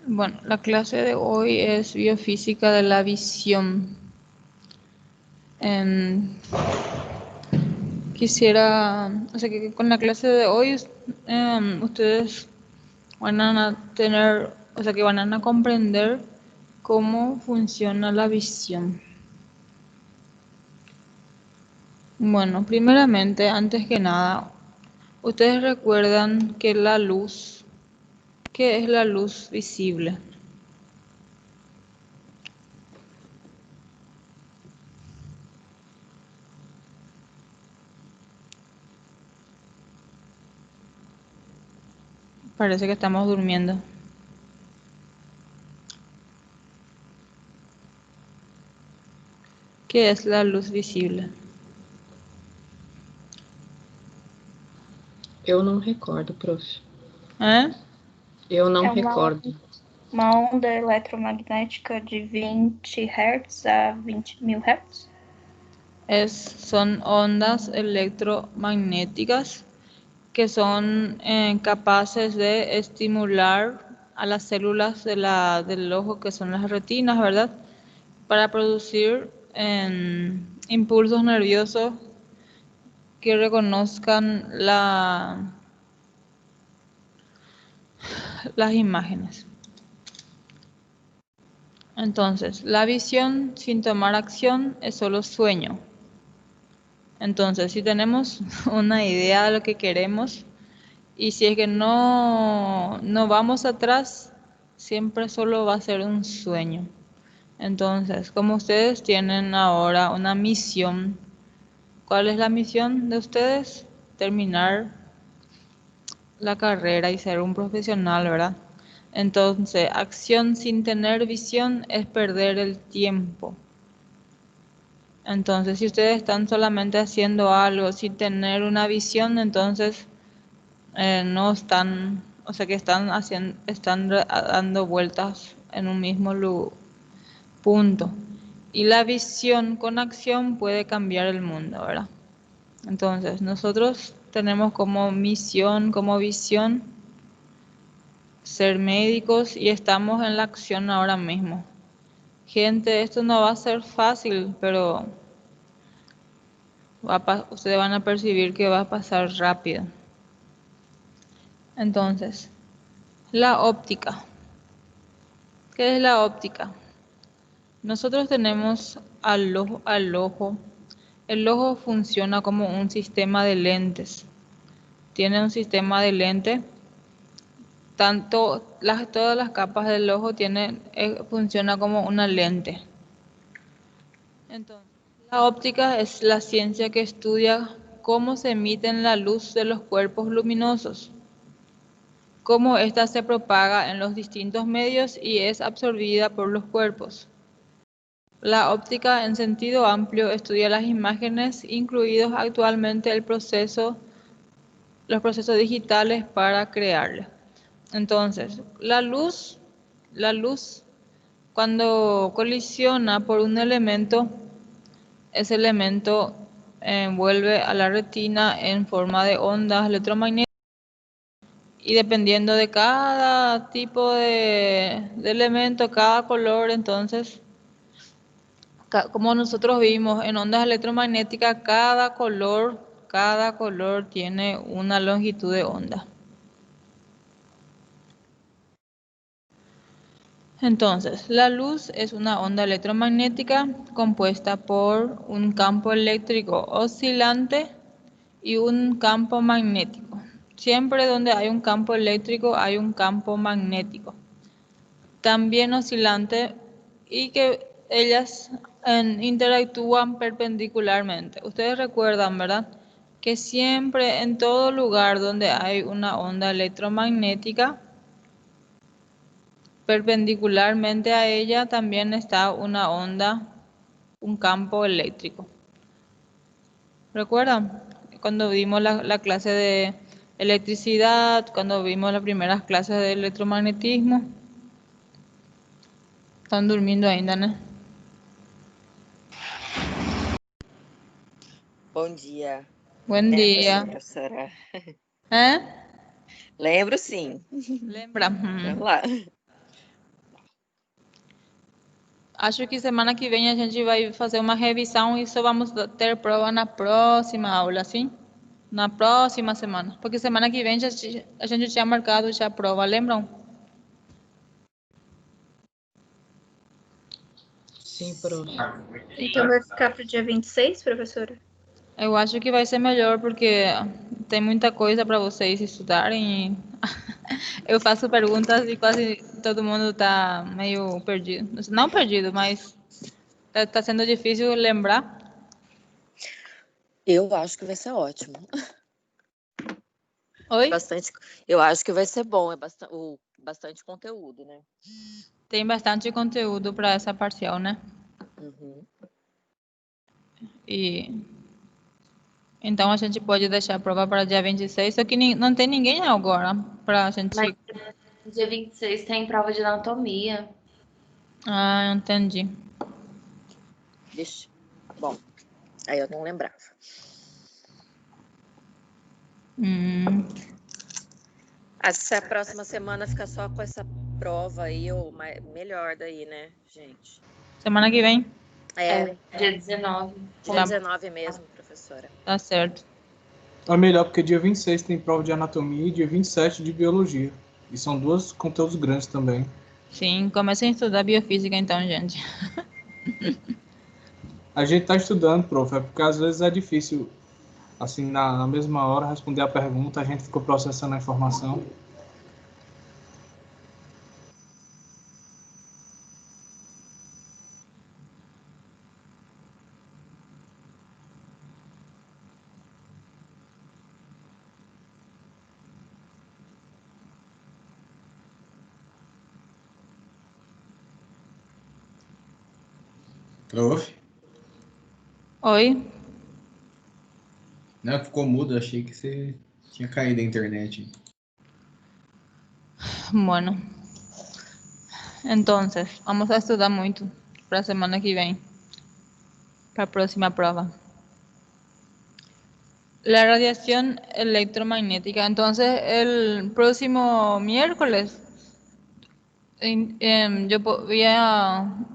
Bueno, la clase de hoy es biofísica de la visión. Em, Quisiera, o sea, que con la clase de hoy ustedes van a tener, o sea, que van a comprender cómo funciona la visión. Bueno, primeramente, antes que nada, ustedes recuerdan que la luz, ¿qué es la luz visible? Parece que estamos durmiendo. ¿Qué es la luz visible? Eu não recordo, prof. ¿Eh? Eu não É recordo. uma onda eletromagnética de 20 Hz a 20.000 Hz. Son ondas electromagnéticas que son capaces de estimular a las células del ojo, que son las retinas, ¿verdad? Para producir impulsos nerviosos que reconozcan las imágenes. Entonces, la visión sin tomar acción es solo sueño. Entonces, si tenemos una idea de lo que queremos y si es que no vamos atrás, siempre solo va a ser un sueño. Entonces, como ustedes tienen ahora una misión, ¿cuál es la misión de ustedes? Terminar la carrera y ser un profesional, ¿verdad? Entonces, acción sin tener visión es perder el tiempo. Entonces, si ustedes están solamente haciendo algo sin tener una visión, entonces no están, o sea que están dando vueltas en un mismo punto. Y la visión con acción puede cambiar el mundo, ¿verdad? Entonces, nosotros tenemos como misión, como visión, ser médicos y estamos en la acción ahora mismo. Gente, esto no va a ser fácil, pero ustedes van a percibir que va a pasar rápido. Entonces, la óptica. ¿Qué es la óptica? Nosotros tenemos al ojo. El ojo funciona como un sistema de lentes. Tiene un sistema de lente. Todas las capas del ojo funciona como una lente. Entonces, la óptica es la ciencia que estudia cómo se emite la luz de los cuerpos luminosos, cómo ésta se propaga en los distintos medios y es absorbida por los cuerpos. La óptica en sentido amplio estudia las imágenes, incluidos actualmente los procesos digitales para crearlas. Entonces, la luz cuando colisiona por un elemento, ese elemento vuelve a la retina en forma de ondas electromagnéticas y dependiendo de cada tipo de elemento, cada color, entonces como nosotros vimos en ondas electromagnéticas, cada color tiene una longitud de onda. Entonces, la luz es una onda electromagnética compuesta por un campo eléctrico oscilante y un campo magnético. Siempre donde hay un campo eléctrico hay un campo magnético. También oscilante y que ellas interactúan perpendicularmente. Ustedes recuerdan, ¿verdad? Que siempre en todo lugar donde hay una onda electromagnética, perpendicularmente a ella también está una onda, un campo eléctrico. ¿Recuerdan? Cuando vimos la clase de electricidad, cuando vimos las primeras clases de electromagnetismo. Están durmiendo ainda, né? Bom dia. Buen Lembro sim, día. professora. ¿Eh? Lembro sim. Lembra? Vamos lá. Acho que semana que vem a gente vai fazer uma revisão e só vamos ter prova na próxima aula, sim? Na próxima semana. Porque semana que vem a gente tinha marcado já a prova, lembram? Sim, prof. Então vai ficar pro dia 26, professora? Eu acho que vai ser melhor porque tem muita coisa para vocês estudarem. E eu faço perguntas e quase todo mundo está meio perdido. Não perdido, mas tá sendo difícil lembrar. Eu acho que vai ser ótimo. Oi? Eu acho que vai ser bom, é bastante conteúdo, né? Tem bastante conteúdo para essa parcial, né? Uhum. E então a gente pode deixar a prova para dia 26, só que não tem ninguém agora para a gente. Mas dia 26 tem prova de anatomia. Ah, entendi. Vixe. Bom, aí eu não lembrava. Acho que se a próxima semana ficar só com essa prova aí, ou melhor daí, né, gente? Semana que vem? Dia 19. Dia 19 mesmo, professora. Tá certo. É melhor porque dia 26 tem prova de anatomia e dia 27 de biologia. E são dois conteúdos grandes também. Sim, comecem a estudar biofísica então, gente. A gente está estudando, prof, é porque às vezes é difícil, assim, na mesma hora, responder a pergunta, a gente ficou processando a informação. Prof? Oi? Não, ficou mudo, achei que você tinha caído a internet. Bueno. Entonces, vamos a estudar muito para a semana que vem. Para a próxima prova. La radiación electromagnética. Entonces, el próximo miércoles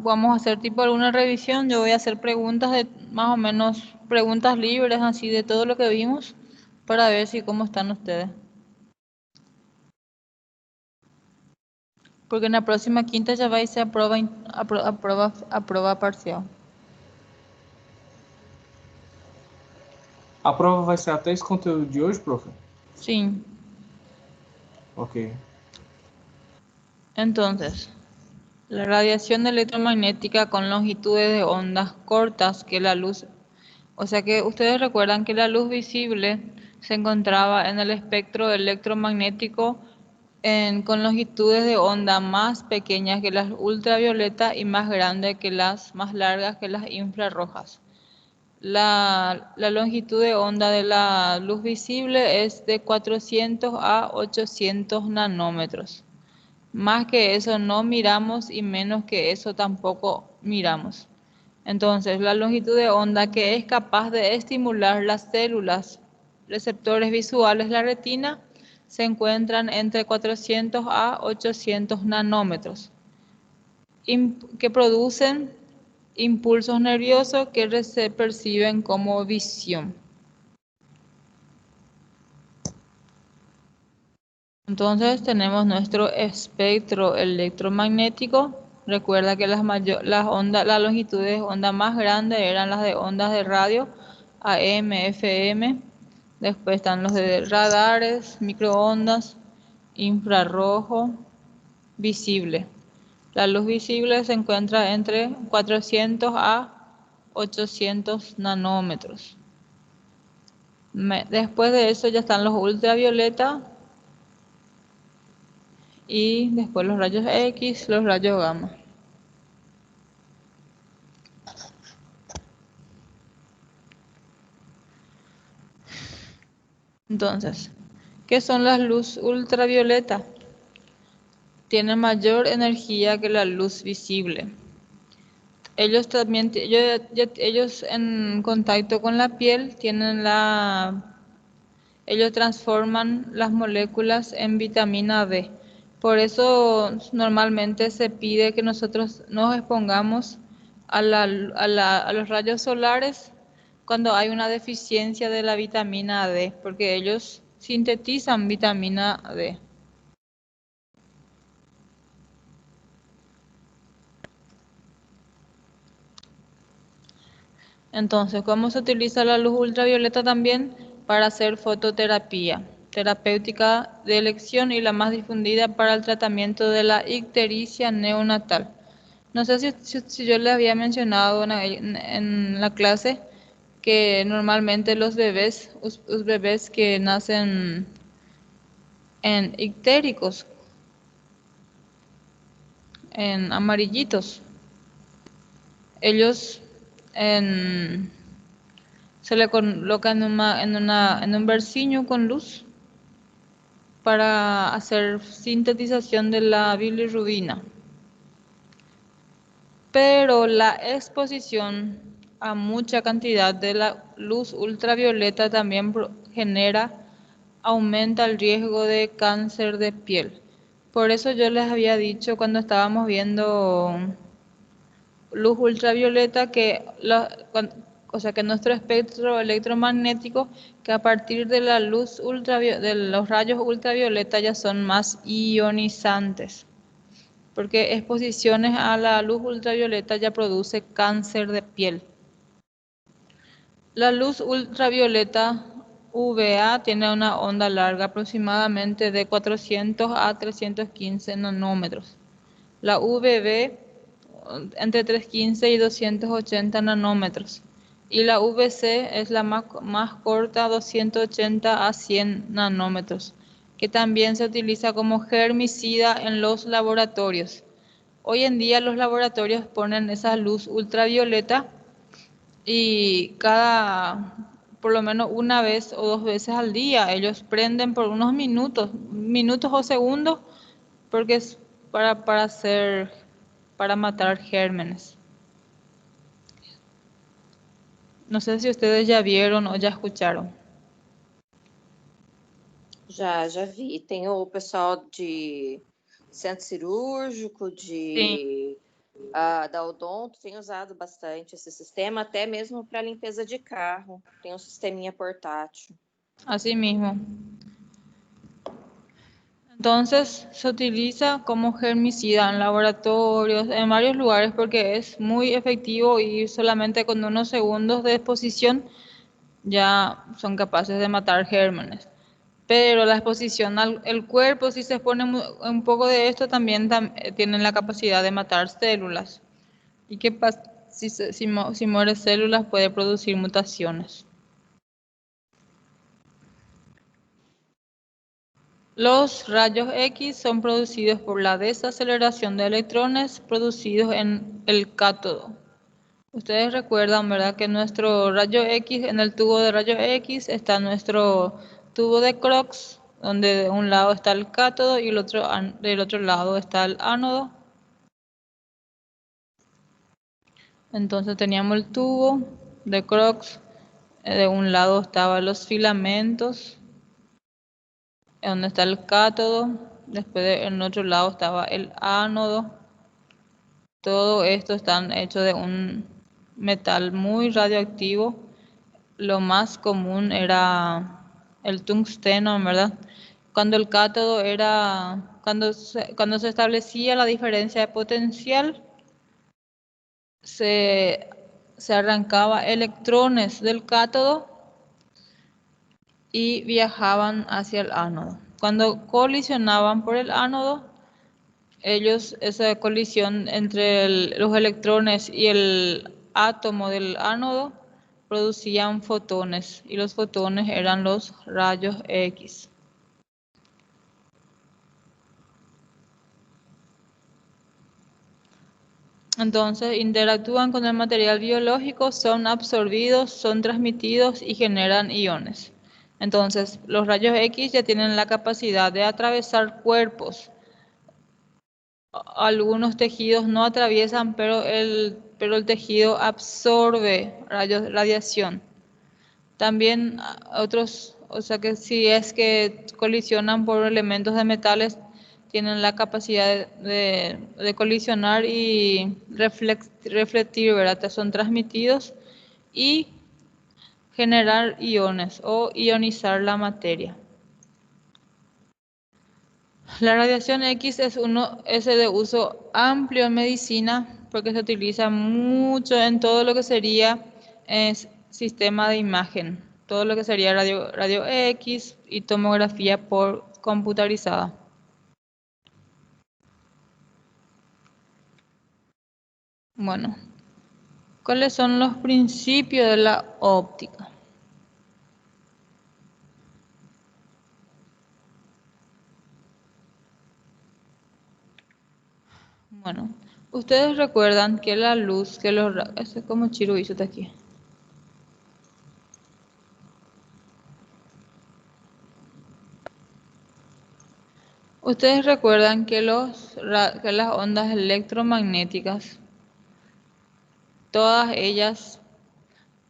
vamos a hacer tipo alguna revisión. Yo voy a hacer preguntas de más o menos preguntas libres así de todo lo que vimos para ver si cómo están ustedes. Porque en la próxima quinta ya vais a prova parcial. A prova vai ser até esse conteúdo de hoje, prof? Sim. Ok. Entonces, la radiación electromagnética con longitudes de ondas cortas que la luz, o sea que ustedes recuerdan que la luz visible se encontraba en el espectro electromagnético con longitudes de onda más pequeñas que las ultravioletas y más grandes que más largas que las infrarrojas. La longitud de onda de la luz visible es de 400 a 800 nanómetros. Más que eso no miramos y menos que eso tampoco miramos. Entonces, la longitud de onda que es capaz de estimular las células receptores visuales, la retina, se encuentran entre 400 a 800 nanómetros, que producen impulsos nerviosos que se perciben como visión. Entonces tenemos nuestro espectro electromagnético. Recuerda que las longitudes de onda más grandes eran las de ondas de radio, AM, FM. Después están los de radares, microondas, infrarrojo, visible. La luz visible se encuentra entre 400 a 800 nanómetros. Después de eso ya están los ultravioleta y después los rayos X, los rayos gamma. Entonces, ¿qué son las luz ultravioleta? Tienen mayor energía que la luz visible. Ellos también, ellos en contacto con la piel ellos transforman las moléculas en vitamina D. Por eso normalmente se pide que nosotros nos expongamos a los rayos solares cuando hay una deficiencia de la vitamina D, porque ellos sintetizan vitamina D. Entonces, ¿cómo se utiliza la luz ultravioleta también? Para hacer fototerapia terapéutica de elección y la más difundida para el tratamiento de la ictericia neonatal. No sé si yo les había mencionado en la clase que normalmente los bebés que nacen en ictéricos, en amarillitos, ellos se le coloca en un berciño con luz para hacer sintetización de la bilirrubina. Pero la exposición a mucha cantidad de la luz ultravioleta también aumenta el riesgo de cáncer de piel. Por eso yo les había dicho cuando estábamos viendo luz ultravioleta que nuestro espectro electromagnético, que a partir de la luz de los rayos ultravioleta ya son más ionizantes, porque exposiciones a la luz ultravioleta ya produce cáncer de piel. La luz ultravioleta UVA tiene una onda larga aproximadamente de 400 a 315 nanómetros. La UVB entre 315 y 280 nanómetros. Y la UVC es la más corta, 280 a 100 nanómetros, que también se utiliza como germicida en los laboratorios. Hoy en día los laboratorios ponen esa luz ultravioleta y por lo menos una vez o dos veces al día, ellos prenden por unos minutos o segundos, porque es para matar gérmenes. No sé si ustedes ya vieron o ya escucharon. Já vi. Tem o pessoal de centro cirúrgico, da Odonto, tem usado bastante esse sistema, até mesmo para limpeza de carro. Tem um sisteminha portátil. Así mismo. Entonces se utiliza como germicida en laboratorios, en varios lugares, porque es muy efectivo y solamente con unos segundos de exposición ya son capaces de matar gérmenes. Pero la exposición al cuerpo, si se expone un poco de esto, también tienen la capacidad de matar células. ¿Y qué pasa si muere células? Puede producir mutaciones. Los rayos X son producidos por la desaceleración de electrones producidos en el cátodo. Ustedes recuerdan, ¿verdad?, que nuestro rayo X, en el tubo de rayos X está nuestro tubo de Crookes, donde de un lado está el cátodo y del otro lado está el ánodo. Entonces teníamos el tubo de Crookes, de un lado estaban los filamentos, donde está el cátodo, después en otro lado estaba el ánodo. Todo esto están hechos de un metal muy radioactivo. Lo más común era el tungsteno, ¿verdad? Cuando el cátodo cuando se establecía la diferencia de potencial, se arrancaba electrones del cátodo y viajaban hacia el ánodo. Cuando colisionaban por el ánodo, esa colisión entre los electrones y el átomo del ánodo producían fotones, y los fotones eran los rayos X. Entonces interactúan con el material biológico, son absorbidos, son transmitidos y generan iones. Entonces los rayos X ya tienen la capacidad de atravesar cuerpos. Algunos tejidos no atraviesan, pero el tejido absorbe radiación. También otros, o sea que si es que colisionan por elementos de metales, tienen la capacidad de colisionar y reflectir, ¿verdad? Son transmitidos y generar iones o ionizar la materia. La radiación X es de uso amplio en medicina porque se utiliza mucho en todo lo que sería sistema de imagen, todo lo que sería radio X y tomografía computarizada. Bueno, ¿cuáles son los principios de la óptica? Bueno, ustedes recuerdan que la luz, es como Chiro hizo hasta aquí. Ustedes recuerdan que las ondas electromagnéticas, todas ellas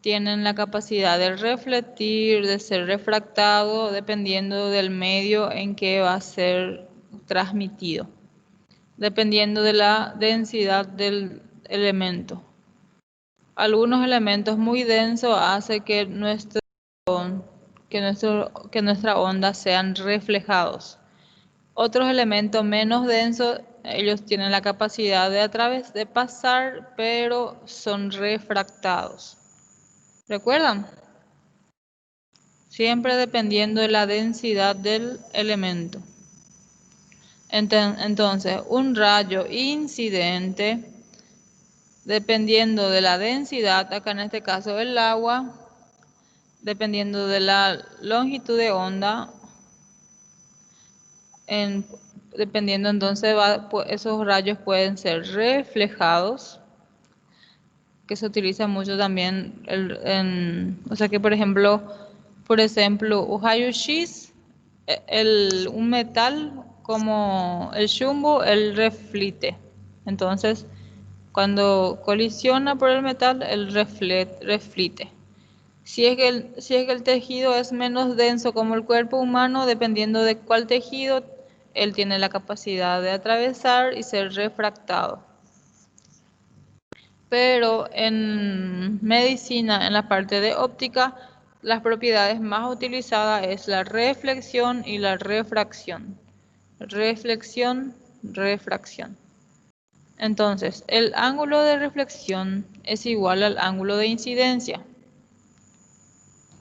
tienen la capacidad de reflectir, de ser refractado, dependiendo del medio en que va a ser transmitido, dependiendo de la densidad del elemento. Algunos elementos muy densos hacen que nuestra onda sean reflejados. Otros elementos menos densos, ellos tienen la capacidad de pasar, pero son refractados. ¿Recuerdan? Siempre dependiendo de la densidad del elemento. Entonces, un rayo incidente, dependiendo de la densidad, acá en este caso el agua, dependiendo de la longitud de onda, dependiendo entonces, esos rayos pueden ser reflejados, que se utiliza mucho también, o sea que por ejemplo, un rayo-x, un metal como el chumbo, el reflite. Entonces, cuando colisiona por el metal, el reflite. Si es que el tejido es menos denso como el cuerpo humano, dependiendo de cuál tejido, él tiene la capacidad de atravesar y ser refractado. Pero en medicina, en la parte de óptica, las propiedades más utilizadas es la reflexión y la refracción. Reflexión, refracción. Entonces, el ángulo de reflexión es igual al ángulo de incidencia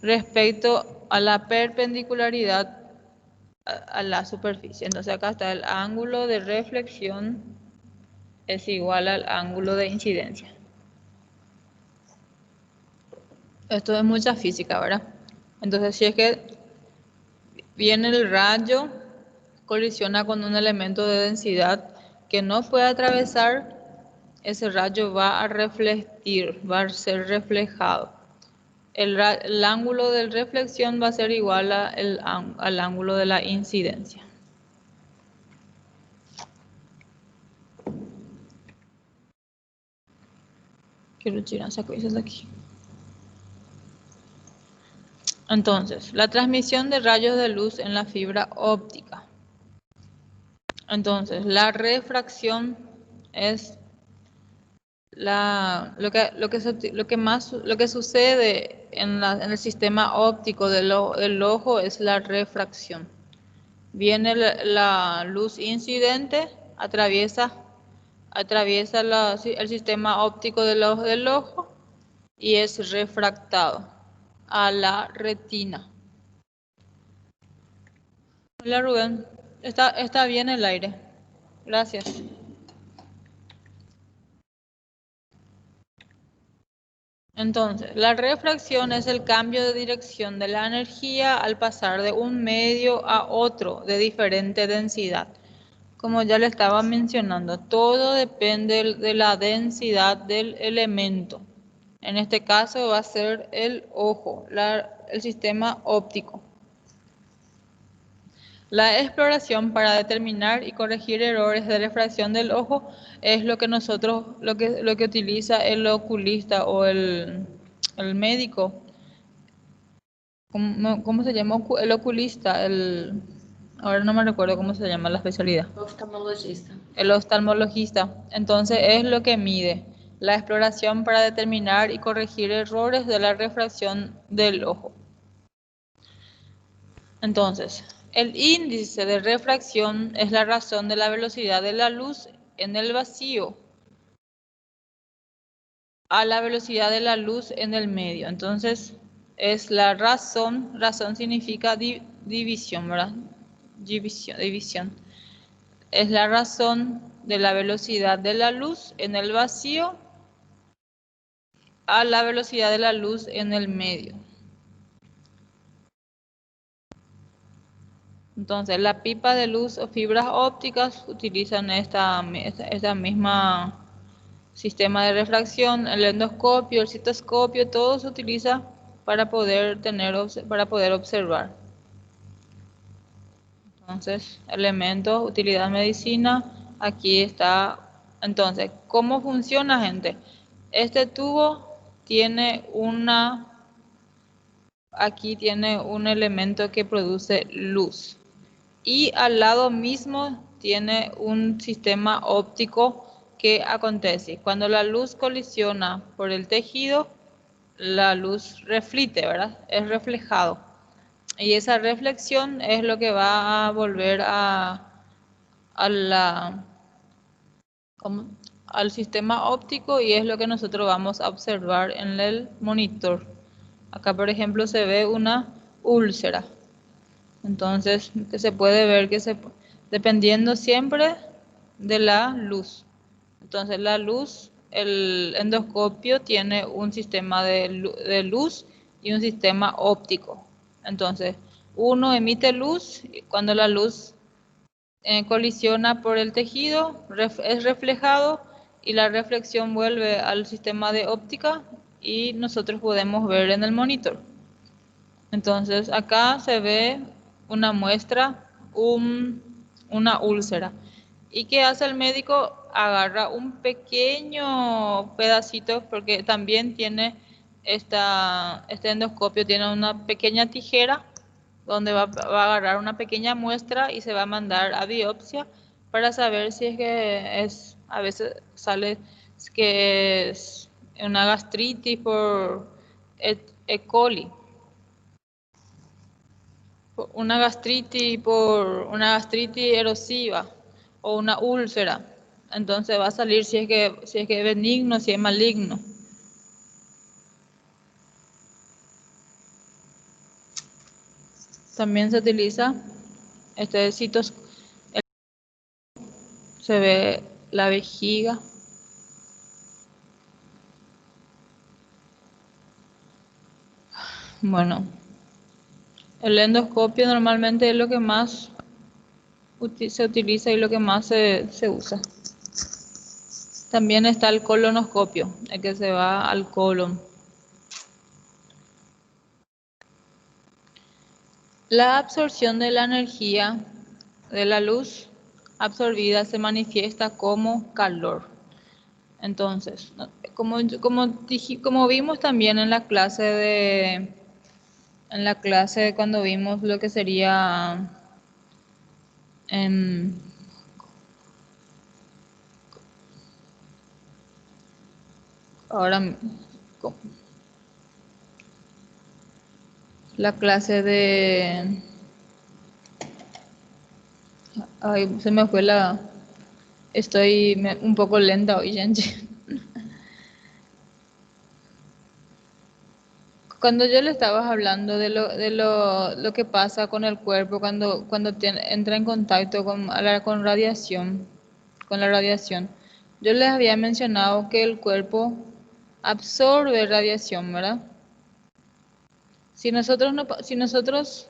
respecto a la perpendicularidad a la superficie. Entonces acá está el ángulo de reflexión es igual al ángulo de incidencia. Esto es mucha física, ¿verdad? Entonces si es que viene el rayo, colisiona con un elemento de densidad que no puede atravesar, ese rayo va a reflectir, va a ser reflejado. El ángulo de reflexión va a ser igual al ángulo de la incidencia. Quiero tirar esas cosas de aquí. Entonces, la transmisión de rayos de luz en la fibra óptica. Entonces, la refracción es lo que sucede en el sistema óptico del ojo es la refracción. Viene la luz incidente, atraviesa el sistema óptico del ojo y es refractado a la retina. Hola Rubén, está bien el aire. Gracias. Entonces, la refracción es el cambio de dirección de la energía al pasar de un medio a otro de diferente densidad. Como ya le estaba mencionando, todo depende de la densidad del elemento. En este caso va a ser el ojo, el sistema óptico. La exploración para determinar y corregir errores de refracción del ojo es lo que utiliza el oculista o el médico. ¿Cómo se llama? El oculista, Ahora no me recuerdo cómo se llama la especialidad. Oftalmologista. El oftalmologista. Entonces es lo que mide la exploración para determinar y corregir errores de la refracción del ojo. Entonces, el índice de refracción es la razón de la velocidad de la luz en el vacío a la velocidad de la luz en el medio. Entonces, es la razón, razón significa división, ¿verdad? División. Es la razón de la velocidad de la luz en el vacío a la velocidad de la luz en el medio. Entonces, la pipa de luz o fibras ópticas utilizan esta misma sistema de refracción, el endoscopio, el citoscopio, todo se utiliza para poder observar. Entonces, elementos, utilidad en medicina, aquí está. Entonces, ¿cómo funciona, gente? Este tubo tiene aquí tiene un elemento que produce luz. Y al lado mismo tiene un sistema óptico que acontece. Cuando la luz colisiona por el tejido, la luz reflite, ¿verdad? Es reflejado. Y esa reflexión es lo que va a volver al sistema óptico y es lo que nosotros vamos a observar en el monitor. Acá, por ejemplo, se ve una úlcera. Entonces, que se puede ver dependiendo siempre de la luz. Entonces, la luz, el endoscopio tiene un sistema de luz y un sistema óptico. Entonces, uno emite luz y cuando la luz colisiona por el tejido, es reflejado y la reflexión vuelve al sistema de óptica y nosotros podemos ver en el monitor. Entonces, acá se ve una muestra, una úlcera. ¿Y qué hace el médico? Agarra un pequeño pedacito, porque también tiene este endoscopio, tiene una pequeña tijera, donde va a agarrar una pequeña muestra y se va a mandar a biopsia para saber si es que a veces sale que es una gastritis por E. coli. Una gastritis erosiva o una úlcera. Entonces va a salir si es que es benigno, si es maligno. También se utiliza se ve la vejiga. Bueno, el endoscopio normalmente es lo que más se utiliza y lo que más se usa. También está el colonoscopio, el que se va al colon. La absorción de la energía de la luz absorbida se manifiesta como calor. Entonces, como vimos también en la clase cuando vimos lo que sería la clase de... Ay, se me fue estoy un poco lenta hoy, gente. Cuando yo le estaba hablando de lo que pasa con el cuerpo cuando entra en contacto con radiación, con la radiación, yo les había mencionado que el cuerpo absorbe radiación, ¿verdad? Si nosotros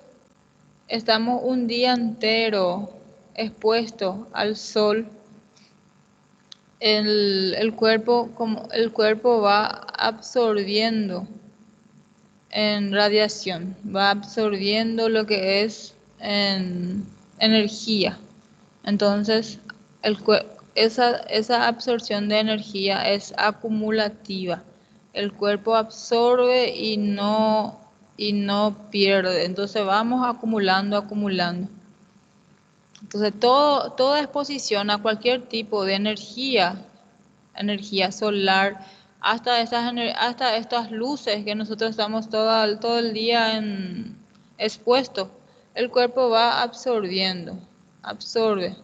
estamos un día entero expuestos al sol, el cuerpo va absorbiendo en radiación, va absorbiendo lo que es en energía. Entonces, esa absorción de energía es acumulativa. El cuerpo absorbe y no pierde. Entonces vamos acumulando. Entonces, toda exposición a cualquier tipo de energía solar, hasta estas luces que nosotros estamos todo el día expuestos, el cuerpo va absorbe.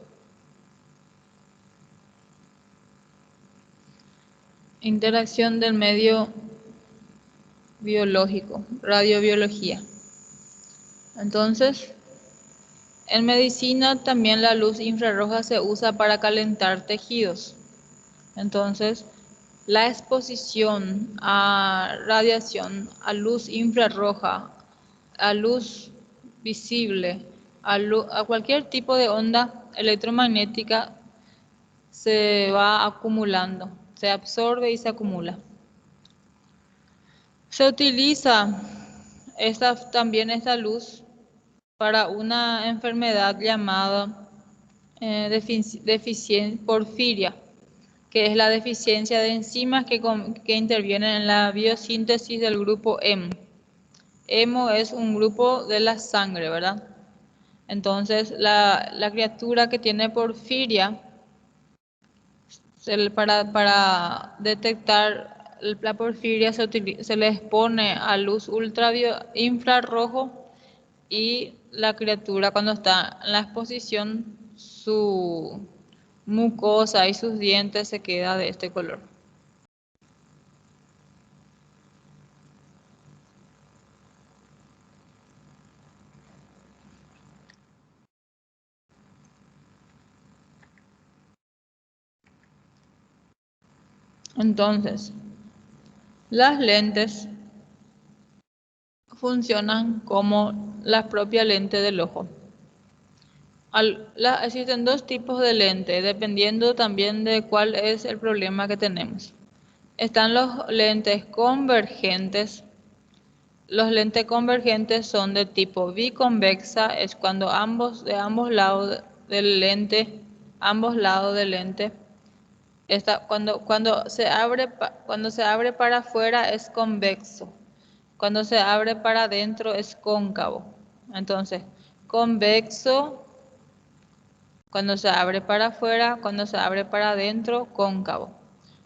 Interacción del medio biológico, radiobiología. Entonces, en medicina también la luz infrarroja se usa para calentar tejidos. Entonces, la exposición a radiación, a luz infrarroja, a luz visible, a cualquier tipo de onda electromagnética se va acumulando, se absorbe y se acumula. Se utiliza también esta luz para una enfermedad llamada porfiria, que es la deficiencia de enzimas que intervienen en la biosíntesis del grupo hemo. Hemo es un grupo de la sangre, ¿verdad? Entonces, la criatura que tiene porfiria, para detectar la porfiria se le expone a luz infrarrojo, y la criatura, cuando está en la exposición, su mucosa y sus dientes se queda de este color. Entonces, las lentes funcionan como la propia lente del ojo. Existen dos tipos de lente, dependiendo también de cuál es el problema que tenemos. Están los lentes convergentes. Los lentes convergentes son de tipo biconvexa, es cuando ambos lados del lente, cuando se abre para afuera es convexo, cuando se abre para adentro es cóncavo. Entonces, convexo cuando se abre para afuera, cuando se abre para adentro, cóncavo.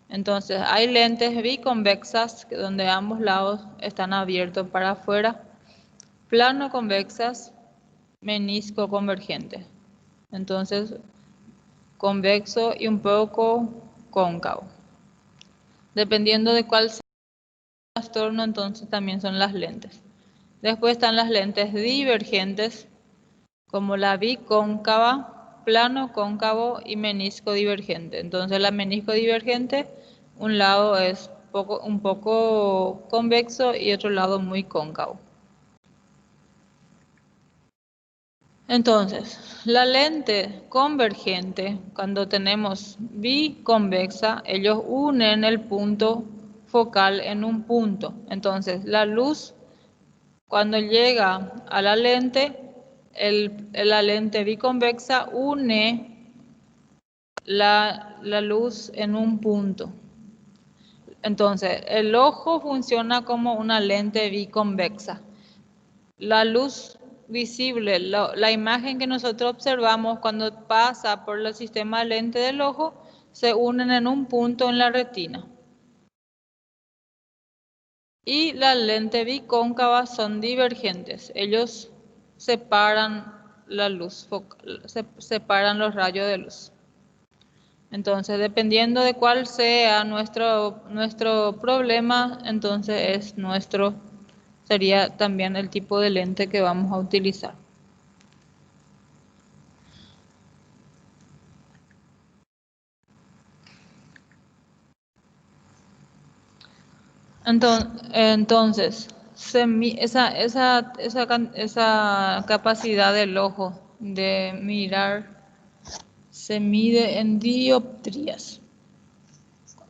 Entonces, hay lentes biconvexas donde ambos lados están abiertos para afuera, plano convexas, menisco convergente. Entonces, convexo y un poco cóncavo. Dependiendo de cuál sea el trastorno, entonces también son las lentes. Después están las lentes divergentes, como la bicóncava, plano cóncavo y menisco divergente. Entonces, la menisco divergente, un lado es un poco convexo y otro lado muy cóncavo. Entonces, la lente convergente, cuando tenemos biconvexa, ellos unen el punto focal en un punto. Entonces, la luz, cuando llega a la lente, la lente biconvexa une la luz en un punto. Entonces, el ojo funciona como una lente biconvexa. La luz visible, la imagen que nosotros observamos cuando pasa por el sistema lente del ojo, se unen en un punto en la retina. Y las lentes bicóncavas son divergentes. Ellos separan la luz, separan los rayos de luz. Entonces, dependiendo de cuál sea nuestro problema, entonces sería también el tipo de lente que vamos a utilizar. Entonces, esa capacidad del ojo de mirar se mide en dioptrías.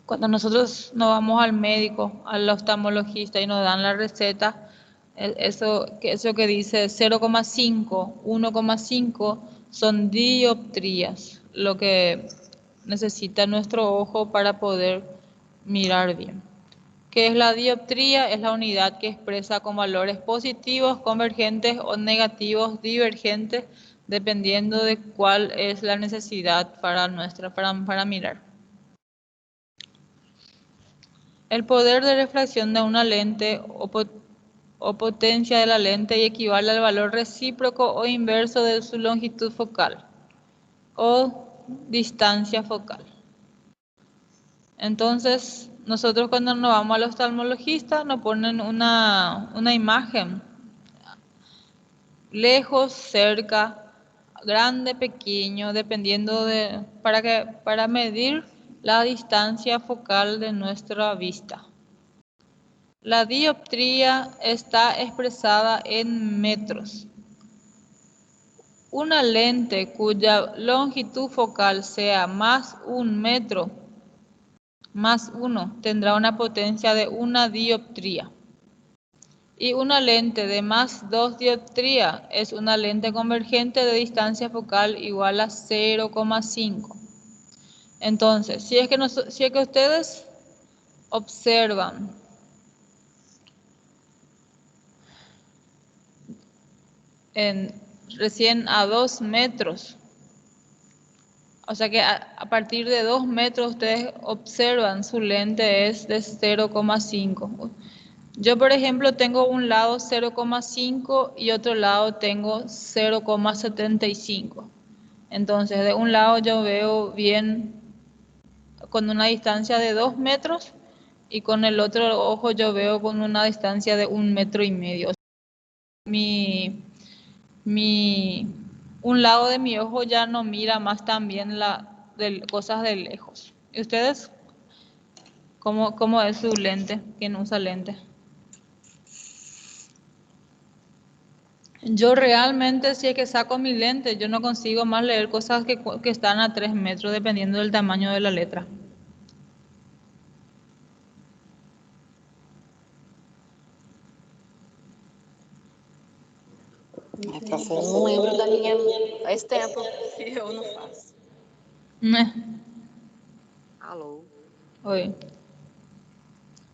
Cuando nosotros nos vamos al médico, al oftalmologista y nos dan la receta, eso que dice 0,5, 1,5 son dioptrías, lo que necesita nuestro ojo para poder mirar bien. ¿Qué es la dioptría? Es la unidad que expresa con valores positivos, convergentes o negativos, divergentes, dependiendo de cuál es la necesidad para mirar. El poder de refracción de una lente o potencia de la lente equivale al valor recíproco o inverso de su longitud focal o distancia focal. Entonces, nosotros cuando nos vamos al oftalmologista nos ponen una imagen, lejos, cerca, grande, pequeño, dependiendo para medir la distancia focal de nuestra vista. La dioptría está expresada en metros. Una lente cuya longitud focal sea más 1 metro más 1 tendrá una potencia de 1 dioptría. Y una lente de más 2 dioptría es una lente convergente de distancia focal igual a 0,5. Entonces, si es que ustedes observan recién a 2 metros, o sea que a partir de 2 metros ustedes observan su lente es de 0,5. Yo, por ejemplo, tengo un lado 0,5 y otro lado tengo 0,75. Entonces, de un lado yo veo bien con una distancia de 2 metros y con el otro ojo yo veo con una distancia de 1,5 metros. Un lado de mi ojo ya no mira más tan bien cosas de lejos. ¿Y ustedes? ¿Cómo es su lente? ¿Quién usa lente? Yo realmente, si es que saco mi lente, yo no consigo más leer cosas que están a 3 metros, dependiendo del tamaño de la letra. Prof, eu não lembro da minha. Faz tempo que eu não faço. Aló. Oye.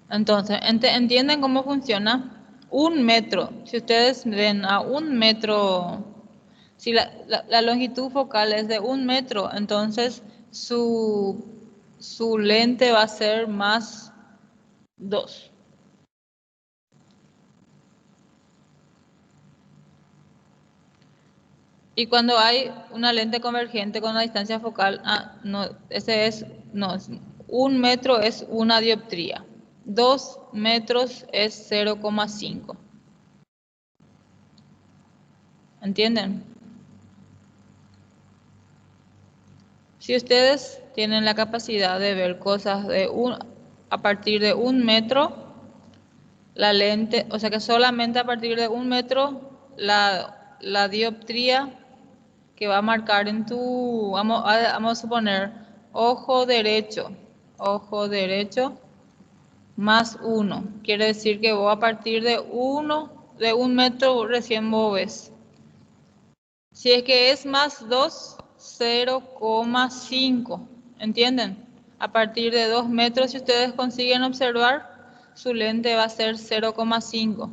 Entonces, ¿entienden cómo funciona? 1 metro, si ustedes ven a 1 metro, si la longitud focal es de 1 metro, entonces su lente va a ser más 2. Y cuando hay una lente convergente con una distancia focal, no, 1 metro es 1 dioptría. 2 metros es 0,5. ¿Entienden? Si ustedes tienen la capacidad de ver cosas a partir de 1 metro, la lente, o sea que solamente a partir de 1 metro, la dioptría que va a marcar vamos a suponer, ojo derecho más 1. Quiere decir que vos a partir de 1 metro recién vos ves. Si es que es más 2, 0,5. ¿Entienden? A partir de 2 metros, si ustedes consiguen observar, su lente va a ser 0,5.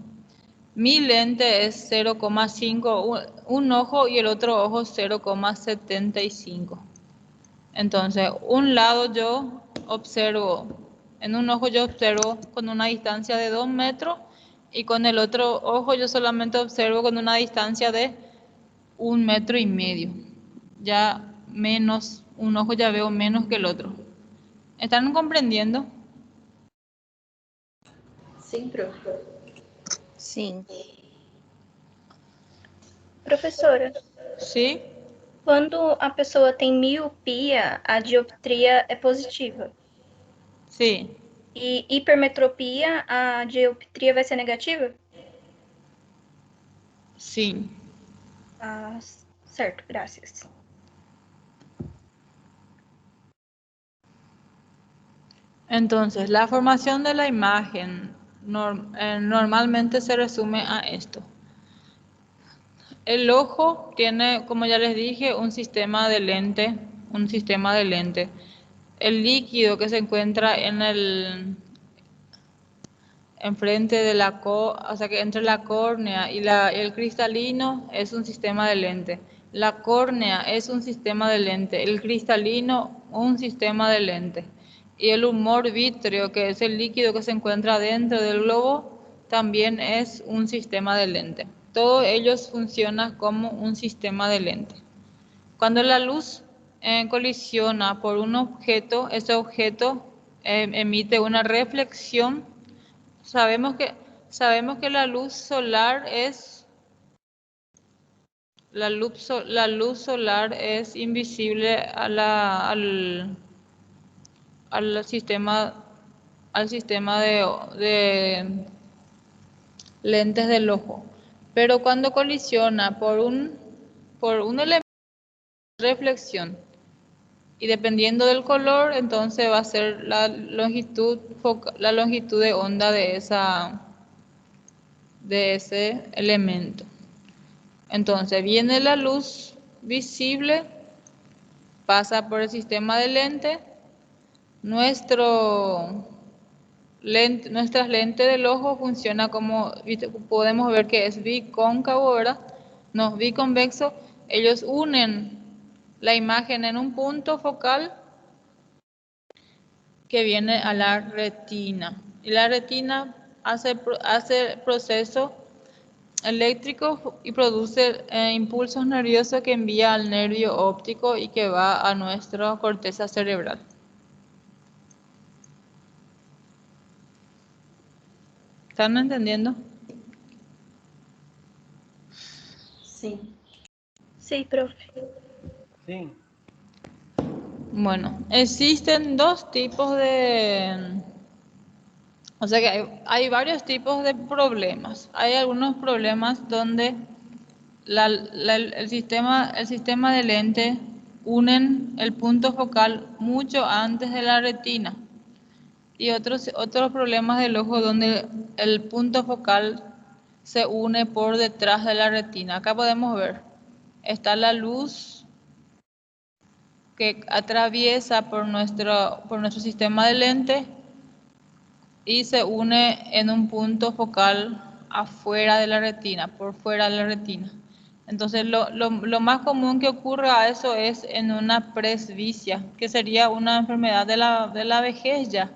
Mi lente es 0,5, un ojo y el otro ojo 0,75. Entonces, un lado yo observo, en un ojo yo observo con una distancia de 2 metros y con el otro ojo yo solamente observo con una distancia de 1,5 metros. Ya menos, un ojo ya veo menos que el otro. ¿Están comprendiendo? Sim, prof. Sim. Professora, ¿Sí? quando a pessoa tem miopia, a dioptria é positiva. Sí. E hipermetropia, a dioptria vai ser negativa? Sí. Ah, certo, graças. Entonces, la formación de la imagen normalmente se resume a esto. El ojo tiene, como ya les dije, un sistema de lente. El líquido que se encuentra enfrente de o sea que entre la córnea y el cristalino es un sistema de lente. La córnea es un sistema de lente, el cristalino un sistema de lente y el humor vítreo, que es el líquido que se encuentra dentro del globo, también es un sistema de lente. Todos ellos funcionan como un sistema de lente. Cuando la luz colisiona por un objeto, ese objeto emite una reflexión. Sabemos que la luz solar es invisible al sistema de lentes del ojo. Pero cuando colisiona por un elemento de reflexión y dependiendo del color, entonces va a ser la longitud de onda de ese elemento. Entonces viene la luz visible, pasa por el sistema de lente, nuestras lentes del ojo funciona como, podemos ver que es bicóncavo, ¿verdad? No, biconvexo. Ellos unen la imagen en un punto focal que viene a la retina. Y la retina hace proceso eléctrico y produce impulsos nerviosos que envía al nervio óptico y que va a nuestra corteza cerebral. ¿Están entendiendo? Sí. Sí, profe. Sí. Bueno, existen dos tipos o sea que hay varios tipos de problemas. Hay algunos problemas donde el sistema de lente unen el punto focal mucho antes de la retina. Y otros problemas del ojo donde el punto focal se une por detrás de la retina. Acá podemos ver, está la luz que atraviesa por nuestro sistema de lente y se une en un punto focal afuera de la retina, por fuera de la retina. Entonces lo más común que ocurra a eso es en una presbicia, que sería una enfermedad de la vejez ya,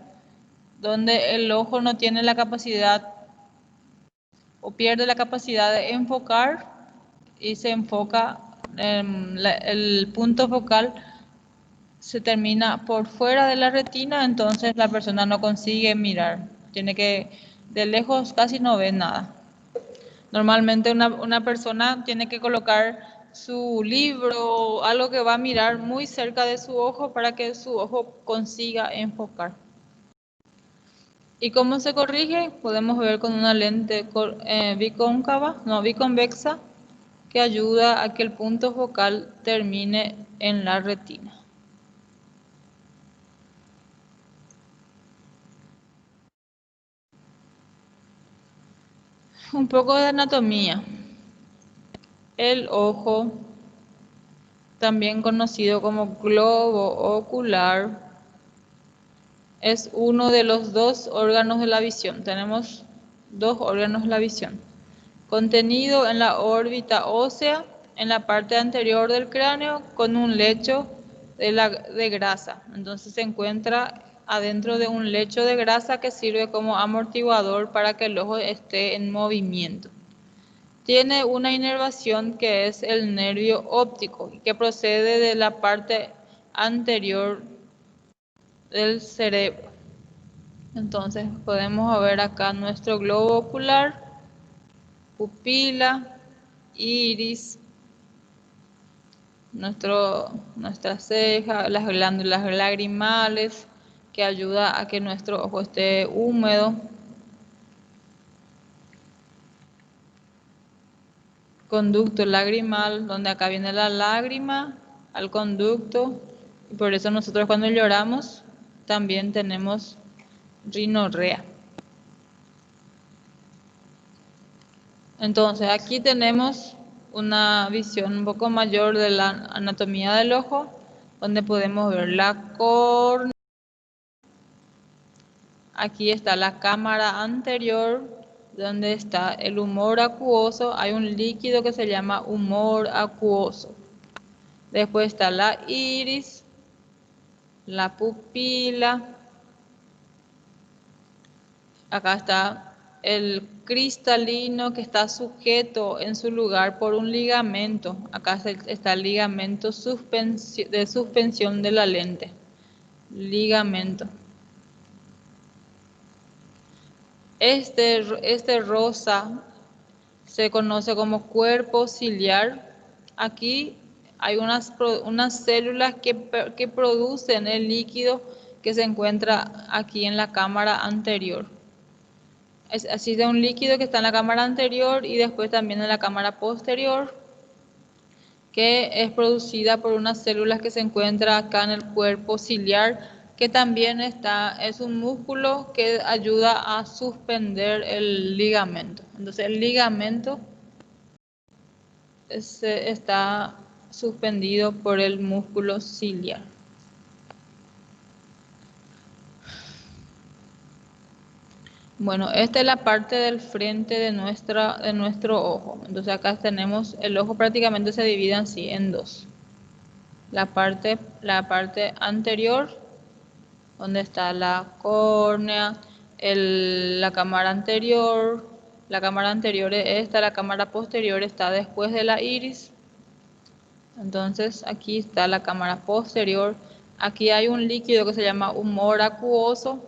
donde el ojo no tiene la capacidad o pierde la capacidad de enfocar y se enfoca, el punto focal se termina por fuera de la retina, entonces la persona no consigue mirar, de lejos casi no ve nada. Normalmente una persona tiene que colocar su libro o algo que va a mirar muy cerca de su ojo para que su ojo consiga enfocar. ¿Y cómo se corrige? Podemos ver con una lente biconvexa, que ayuda a que el punto focal termine en la retina. Un poco de anatomía. El ojo, también conocido como globo ocular, es uno de los dos órganos de la visión. Tenemos dos órganos de la visión. Contenido en la órbita ósea, en la parte anterior del cráneo, con un lecho de grasa. Entonces se encuentra adentro de un lecho de grasa que sirve como amortiguador para que el ojo esté en movimiento. Tiene una inervación que es el nervio óptico, que procede de la parte anterior del cerebro. Entonces podemos ver acá nuestro globo ocular, pupila, iris, nuestra ceja, las glándulas lagrimales, que ayuda a que nuestro ojo esté húmedo. Conducto lagrimal, donde acá viene la lágrima al conducto, y por eso nosotros cuando lloramos también tenemos rinorrea. Entonces aquí tenemos una visión un poco mayor de la anatomía del ojo, donde podemos ver la córnea. Aquí está la cámara anterior, donde está el humor acuoso. Hay un líquido que se llama humor acuoso. Después está la iris, la pupila. Acá está el cristalino que está sujeto en su lugar por un ligamento. Acá está el ligamento de suspensión de la lente. Ligamento. Este rosa se conoce como cuerpo ciliar. Aquí hay unas células que producen el líquido que se encuentra aquí en la cámara anterior. Así de un líquido que está en la cámara anterior y después también en la cámara posterior, que es producida por unas células que se encuentra acá en el cuerpo ciliar, que también es un músculo que ayuda a suspender el ligamento. Entonces el ligamento está suspendido por el músculo ciliar. Bueno, esta es la parte del frente de nuestro ojo. Entonces acá tenemos, el ojo prácticamente se divide así en dos. La parte anterior, donde está la córnea, la cámara anterior. La cámara anterior es esta, la cámara posterior está después de la iris. Entonces aquí está la cámara posterior. Aquí hay un líquido que se llama humor acuoso,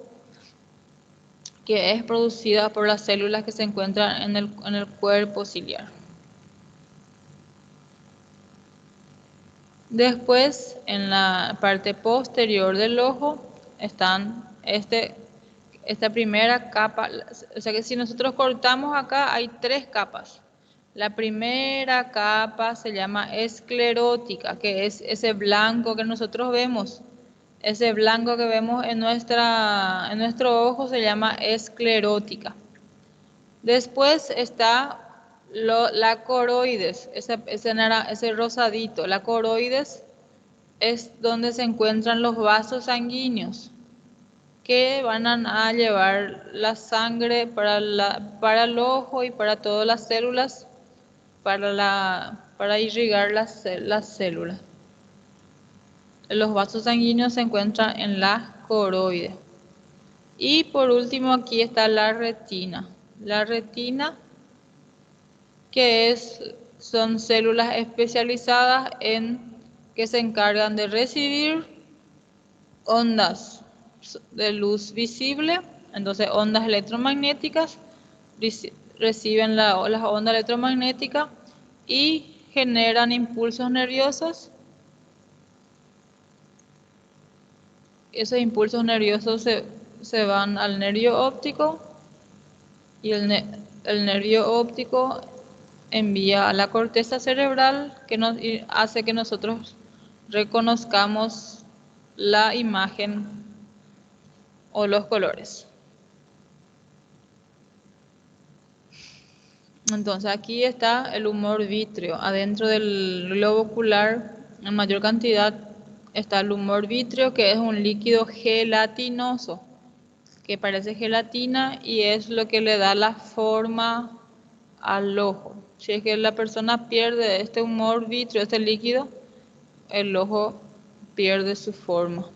que es producida por las células que se encuentran en el cuerpo ciliar. Después, en la parte posterior del ojo, están esta primera capa. O sea que si nosotros cortamos acá, hay tres capas. La primera capa se llama esclerótica, que es ese blanco que nosotros vemos. Ese blanco que vemos en nuestro ojo se llama esclerótica. Después está la coroides, ese rosadito. La coroides es donde se encuentran los vasos sanguíneos que van a llevar la sangre para el ojo y para todas las células, para irrigar las células. Los vasos sanguíneos se encuentran en la coroide. Y por último aquí está la retina. La retina, que son células especializadas que se encargan de recibir ondas de luz visible. Entonces ondas electromagnéticas, reciben las ondas electromagnéticas y generan impulsos nerviosos. Esos impulsos nerviosos se van al nervio óptico y el nervio óptico envía a la corteza cerebral que hace que nosotros reconozcamos la imagen o los colores. Entonces aquí está el humor vítreo. Adentro del globo ocular, en mayor cantidad, está el humor vítreo, que es un líquido gelatinoso, que parece gelatina y es lo que le da la forma al ojo. Si es que la persona pierde este humor vítreo, este líquido, el ojo pierde su forma.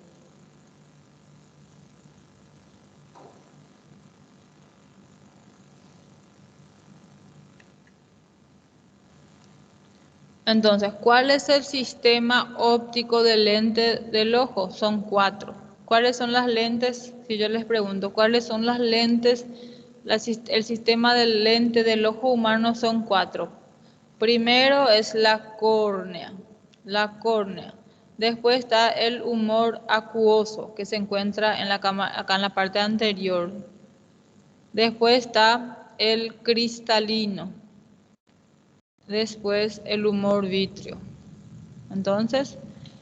Entonces, ¿cuál es el sistema óptico del lente del ojo? Son 4. ¿Cuáles son las lentes? Si yo les pregunto, ¿cuáles son las lentes? El sistema del lente del ojo humano son 4. Primero es la córnea. Después está el humor acuoso, que se encuentra acá en la parte anterior. Después está el cristalino. Después el humor vítreo. Entonces,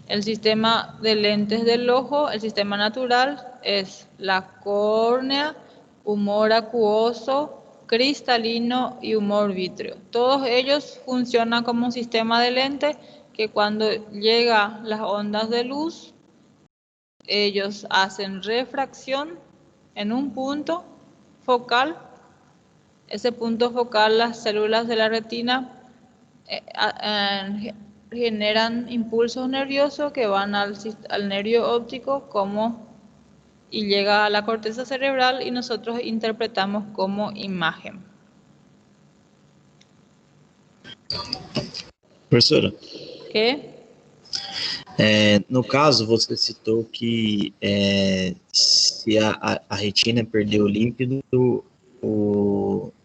el sistema de lentes del ojo, el sistema natural, es la córnea, humor acuoso, cristalino y humor vítreo. Todos ellos funcionan como un sistema de lente que cuando llegan las ondas de luz, ellos hacen refracción en un punto focal. Ese punto focal, las células de la retina generan impulsos nerviosos que van al nervio óptico y llega a la corteza cerebral y nosotros interpretamos como imagen. Professora, ¿Qué? no caso, você citou que se a retina perdeu o límpido,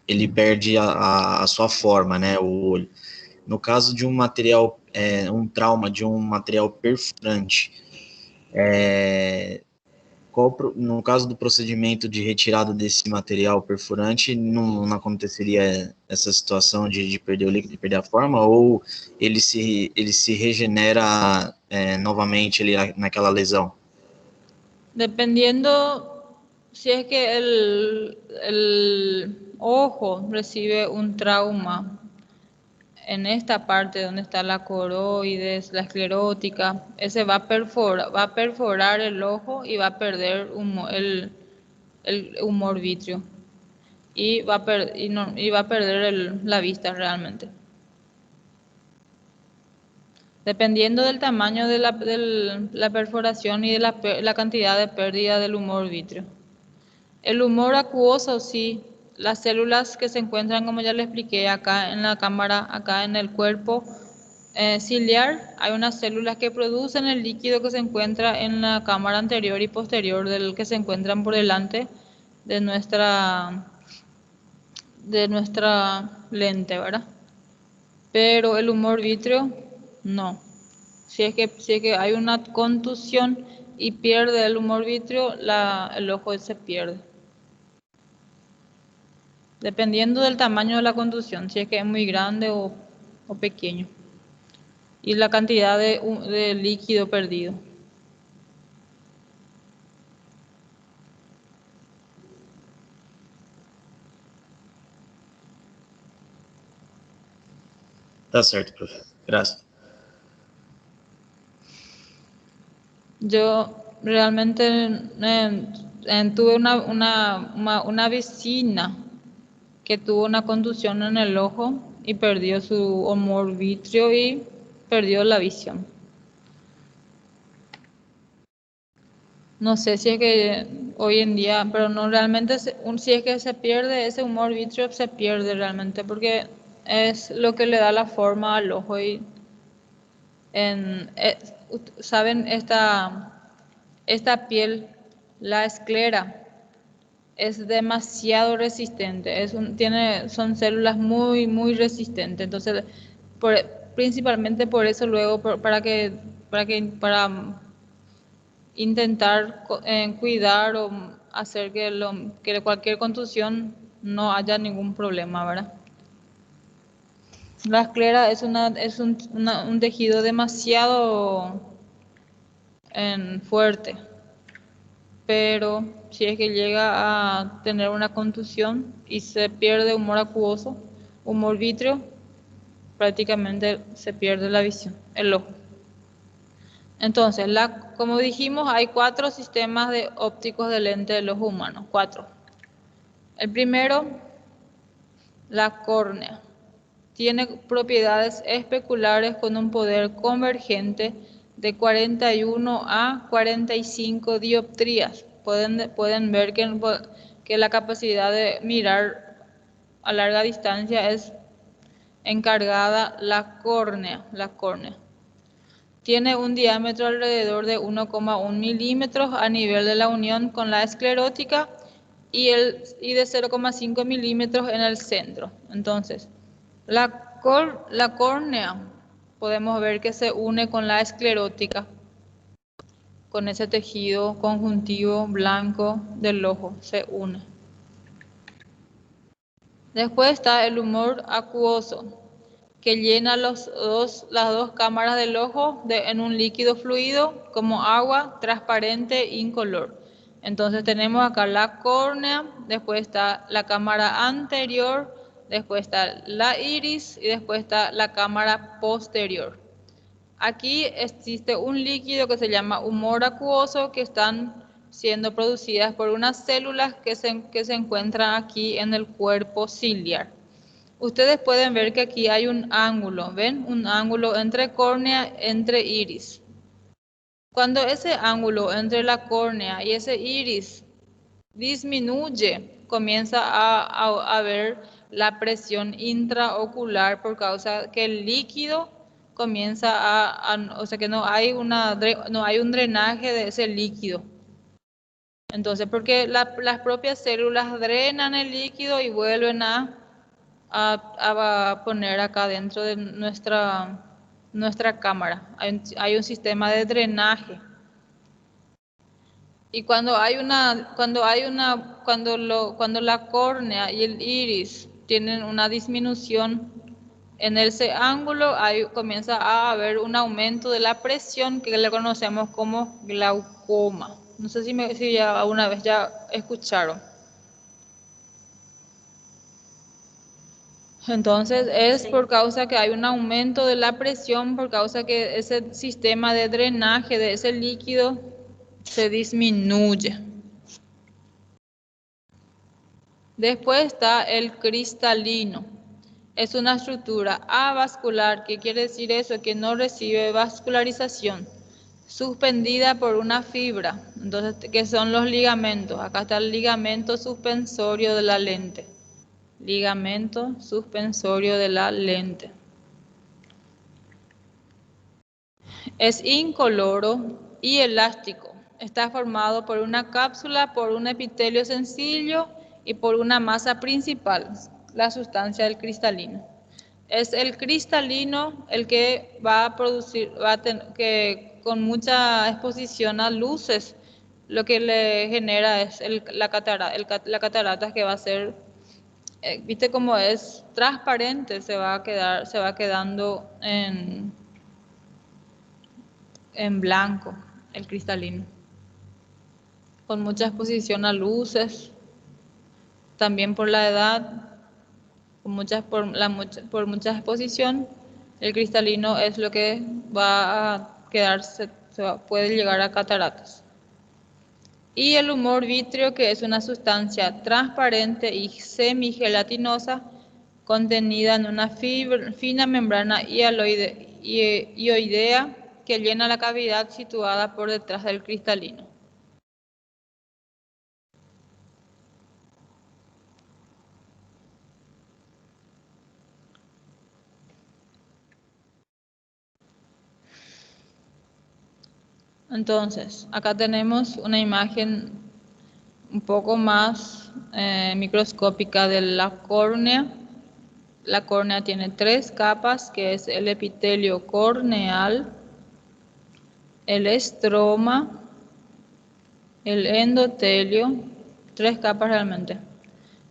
ele perde a sua forma, né, o olho. No caso de um material, um trauma de um material perfurante, no caso do procedimento de retirada desse material perfurante, não aconteceria essa situação de perder o líquido, de perder a forma, ou ele se regenera novamente naquela lesão? Dependiendo si es que el ojo recibe un trauma en esta parte donde está la coroides, la esclerótica, ese va a perforar el ojo y va a perder el humor vítreo y va a perder la vista realmente. Dependiendo del tamaño de la perforación y de la cantidad de pérdida del humor vítreo. El humor acuoso, sí, las células que se encuentran, como ya les expliqué, acá en la cámara, acá en el cuerpo ciliar, hay unas células que producen el líquido que se encuentra en la cámara anterior y posterior del que se encuentran por delante de nuestra lente, ¿verdad? Pero el humor vítreo, no. Si es que hay una contusión y pierde el humor vítreo, el ojo se pierde. Dependiendo del tamaño de la contusión, si es que es muy grande o pequeño. Y la cantidad de líquido perdido. Tá certo, professor. Gracias. Yo realmente tuve una vecina que tuvo una contusión en el ojo y perdió su humor vítreo y perdió la visión. No sé si es que hoy en día, pero no realmente, si es que se pierde ese humor vítreo, se pierde realmente, porque es lo que le da la forma al ojo. Y ¿saben? Esta piel, la esclera, es demasiado resistente, son células muy, muy resistentes. Entonces, principalmente por eso luego, para intentar cuidar o hacer que cualquier contusión no haya ningún problema, ¿verdad? La esclera es un tejido demasiado fuerte, pero si es que llega a tener una contusión y se pierde humor acuoso, humor vítreo, prácticamente se pierde la visión, el ojo. Entonces, como dijimos, hay 4 sistemas ópticos de lente del ojo humano, 4. El primero, la córnea. Tiene propiedades especulares con un poder convergente de 41 a 45 dioptrías. Pueden ver que la capacidad de mirar a larga distancia es encargada la córnea. Tiene un diámetro alrededor de 1,1 milímetros a nivel de la unión con la esclerótica y de 0,5 milímetros en el centro. Entonces, la córnea podemos ver que se une con la esclerótica, con ese tejido conjuntivo blanco del ojo, se une. Después está el humor acuoso, que llena las dos cámaras del ojo en un líquido fluido como agua transparente incolor. Entonces tenemos acá la córnea, después está la cámara anterior, después está la iris y después está la cámara posterior. Aquí existe un líquido que se llama humor acuoso, que están siendo producidas por unas células que se encuentran aquí en el cuerpo ciliar. Ustedes pueden ver que aquí hay un ángulo, ¿ven? Un ángulo entre córnea, entre iris. Cuando ese ángulo entre la córnea y ese iris disminuye, comienza a haber la presión intraocular por causa que el líquido comienza o sea que no hay un drenaje de ese líquido. Entonces, porque las propias células drenan el líquido y vuelven a poner acá dentro de nuestra cámara. Hay un sistema de drenaje. Y cuando la córnea y el iris tienen una disminución en ese ángulo, comienza a haber un aumento de la presión que le conocemos como glaucoma. No sé si ya alguna vez ya escucharon. Entonces es por causa que hay un aumento de la presión, por causa que ese sistema de drenaje de ese líquido se disminuye. Después está el cristalino. Es una estructura avascular. ¿Qué quiere decir eso? Que no recibe vascularización, suspendida por una fibra. Entonces, ¿qué son los ligamentos? Acá está el ligamento suspensorio de la lente. Ligamento suspensorio de la lente. Es incoloro y elástico. Está formado por una cápsula, por un epitelio sencillo y por una masa principal, la sustancia del cristalino. Es el cristalino el que va a producir, que con mucha exposición a luces, lo que le genera es la catarata que va a ser, viste cómo es transparente, se va quedando en blanco el cristalino, con mucha exposición a luces, también por la edad, por mucha exposición, el cristalino es lo que va a quedarse, puede llegar a cataratas. Y el humor vítreo, que es una sustancia transparente y semigelatinosa contenida en una fina membrana hioidea que llena la cavidad situada por detrás del cristalino. Entonces, acá tenemos una imagen un poco más microscópica de la córnea. La córnea tiene 3 capas, que es el epitelio corneal, el estroma, el endotelio, 3 capas realmente.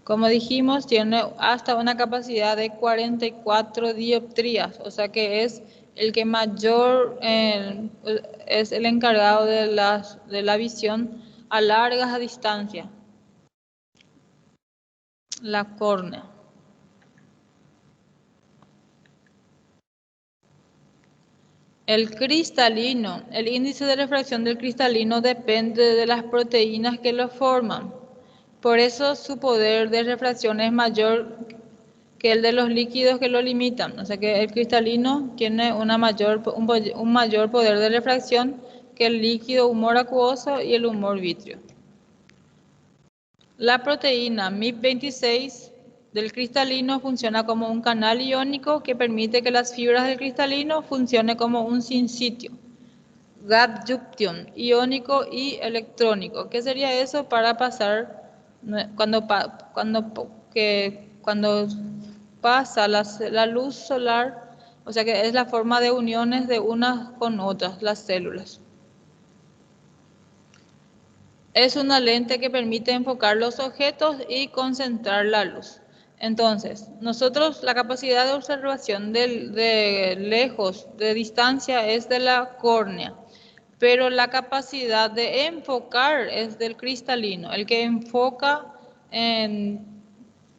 Como dijimos, tiene hasta una capacidad de 44 dioptrías, o sea que es el que mayor es el encargado de la visión a largas distancias, la córnea. El cristalino, el índice de refracción del cristalino depende de las proteínas que lo forman. Por eso su poder de refracción es mayor que el de los líquidos que lo limitan. O sea que el cristalino tiene un mayor poder de refracción que el líquido humor acuoso y el humor vítreo. La proteína MIP26 del cristalino funciona como un canal iónico que permite que las fibras del cristalino funcionen como un sinsitio. Gap junction, iónico y electrónico. ¿Qué sería eso? Para pasar, cuando pasa la luz solar, o sea que es la forma de uniones de unas con otras, las células. Es una lente que permite enfocar los objetos y concentrar la luz. Entonces, nosotros la capacidad de observación de lejos, de distancia, es de la córnea, pero la capacidad de enfocar es del cristalino, el que enfoca en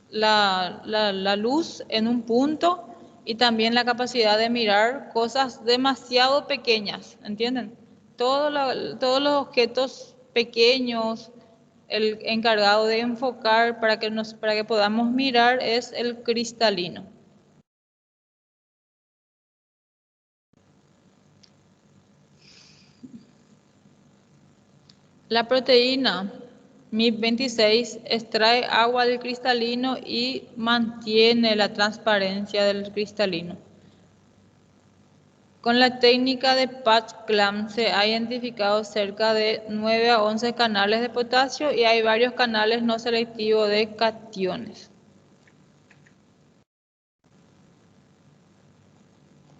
la luz en un punto y también la capacidad de mirar cosas demasiado pequeñas, ¿entienden? Todos los objetos pequeños el encargado de enfocar para que podamos mirar es el cristalino. La proteína MIP26 extrae agua del cristalino y mantiene la transparencia del cristalino. Con la técnica de Patch-Clamp se ha identificado cerca de 9 a 11 canales de potasio y hay varios canales no selectivos de cationes.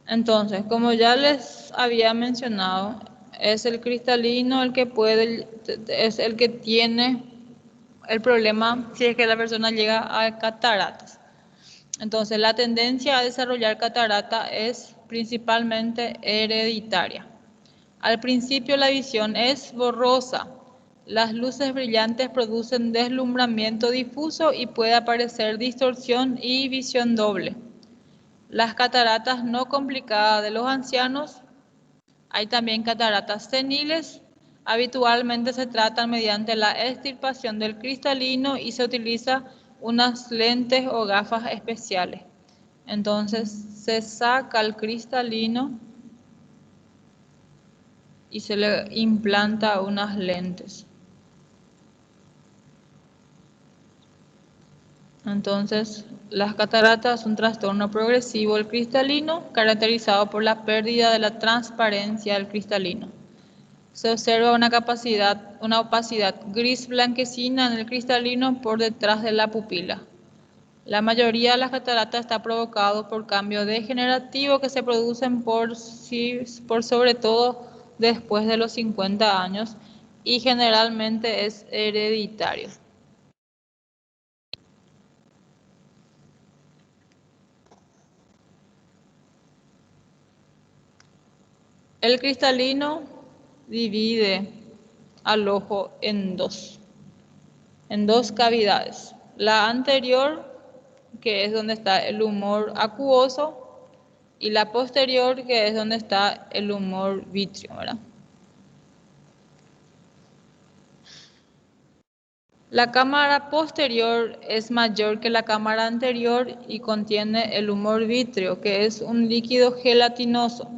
Entonces, como ya les había mencionado, es el cristalino es el que tiene el problema si es que la persona llega a cataratas. Entonces, la tendencia a desarrollar catarata es principalmente hereditaria. Al principio la visión es borrosa. Las luces brillantes producen deslumbramiento difuso y puede aparecer distorsión y visión doble. Las cataratas no complicadas de los ancianos, hay también cataratas seniles, habitualmente se tratan mediante la extirpación del cristalino y se utiliza unas lentes o gafas especiales. Entonces se saca el cristalino y se le implanta unas lentes. Entonces, las cataratas son un trastorno progresivo del cristalino caracterizado por la pérdida de la transparencia del cristalino. Se observa una opacidad gris blanquecina en el cristalino por detrás de la pupila. La mayoría de las cataratas está provocado por cambios degenerativos que se producen por sobre todo después de los 50 años y generalmente es hereditario. El cristalino divide al ojo en dos cavidades. La anterior, que es donde está el humor acuoso, y la posterior, que es donde está el humor vítreo, ¿verdad? La cámara posterior es mayor que la cámara anterior y contiene el humor vítreo, que es un líquido gelatinoso.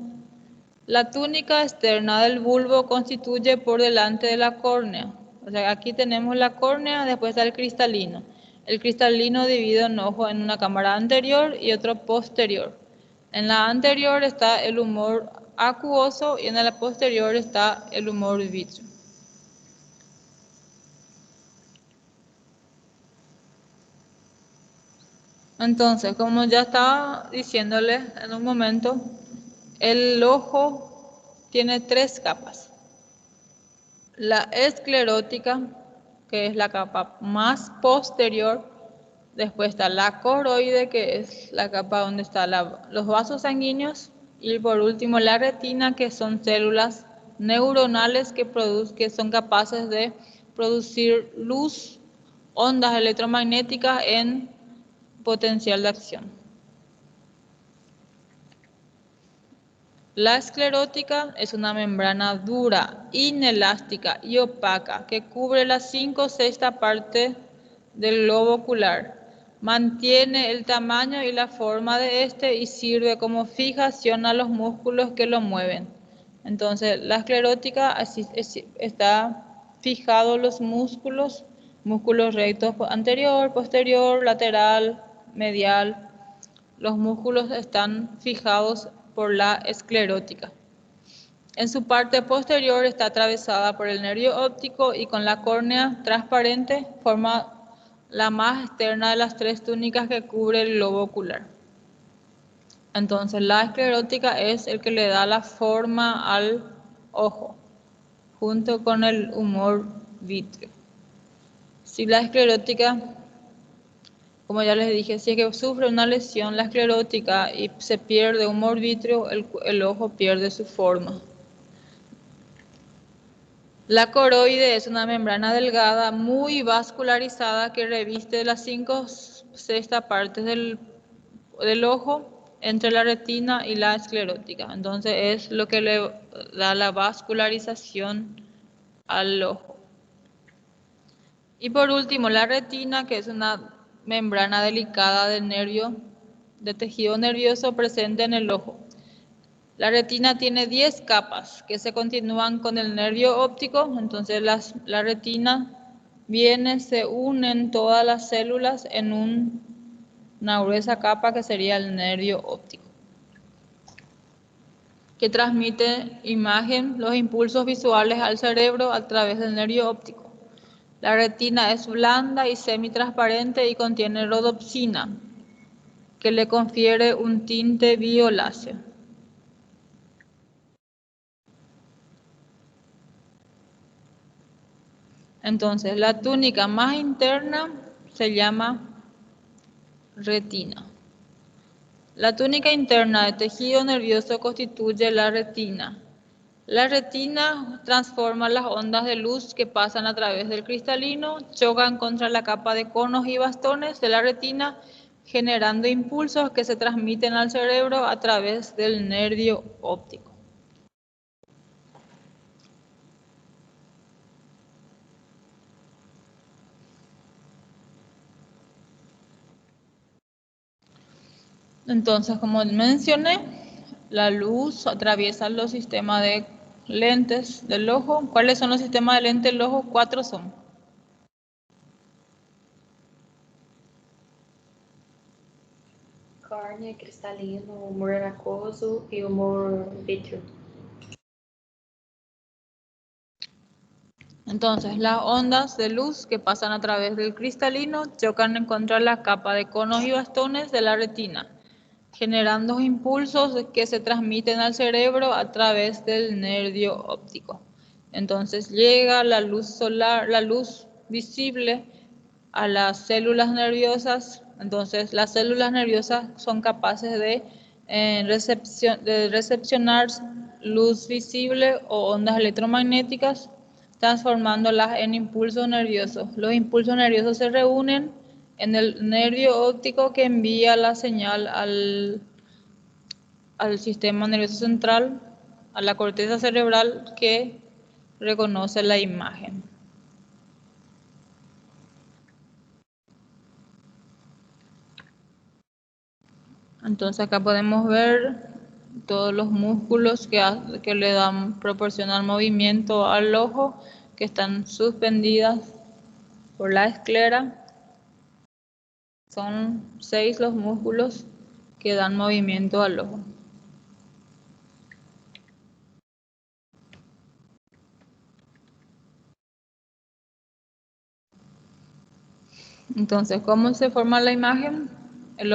La túnica externa del bulbo constituye por delante de la córnea. O sea, aquí tenemos la córnea, después está el cristalino. El cristalino divide un ojo en una cámara anterior y otro posterior. En la anterior está el humor acuoso y en la posterior está el humor vítreo. Entonces, como ya estaba diciéndoles en un momento, el ojo tiene tres capas. La esclerótica, que es la capa más posterior. Después está la coroide, que es la capa donde están los vasos sanguíneos. Y por último la retina, que son células neuronales que son capaces de producir luz, ondas electromagnéticas en potencial de acción. La esclerótica es una membrana dura, inelástica y opaca que cubre la 5/6 parte del globo ocular. Mantiene el tamaño y la forma de este y sirve como fijación a los músculos que lo mueven. Entonces, la esclerótica está fijado los músculos rectos anterior, posterior, lateral, medial. Los músculos están fijados por la esclerótica. En su parte posterior está atravesada por el nervio óptico y con la córnea transparente forma la más externa de las tres túnicas que cubre el globo ocular. Entonces la esclerótica es el que le da la forma al ojo, junto con el humor vítreo. Si la esclerótica, como ya les dije, si es que sufre una lesión la esclerótica y se pierde humor vítreo, el ojo pierde su forma. La coroide es una membrana delgada muy vascularizada que reviste las 5/6 partes del ojo entre la retina y la esclerótica. Entonces es lo que le da la vascularización al ojo. Y por último, la retina, que es una membrana delicada del nervio, de tejido nervioso presente en el ojo. La retina tiene 10 capas que se continúan con el nervio óptico, entonces la retina viene, se unen todas las células en una gruesa capa que sería el nervio óptico, que transmite los impulsos visuales al cerebro a través del nervio óptico. La retina es blanda y semitransparente y contiene rodopsina, que le confiere un tinte violáceo. Entonces, la túnica más interna se llama retina. La túnica interna de tejido nervioso constituye la retina. La retina transforma las ondas de luz que pasan a través del cristalino, chocan contra la capa de conos y bastones de la retina, generando impulsos que se transmiten al cerebro a través del nervio óptico. Entonces, como mencioné, la luz atraviesa los sistemas de lentes del ojo. ¿Cuáles son los sistemas de lentes del ojo? 4 son. Córnea, cristalino, humor aquoso e humor vítreo. Entonces, las ondas de luz que pasan a través del cristalino chocan contra la capa de conos y bastones de la retina, generando impulsos que se transmiten al cerebro a través del nervio óptico. Entonces llega la luz solar, la luz visible a las células nerviosas. Entonces las células nerviosas son capaces de recepcionar luz visible o ondas electromagnéticas, transformándolas en impulsos nerviosos. Los impulsos nerviosos se reúnen en el nervio óptico que envía la señal al sistema nervioso central, a la corteza cerebral que reconoce la imagen. Entonces acá podemos ver todos los músculos que le proporcionan movimiento al ojo, que están suspendidas por la esclera. Son 6 los músculos que dan movimiento al ojo. Entonces, ¿cómo se forma la imagen? El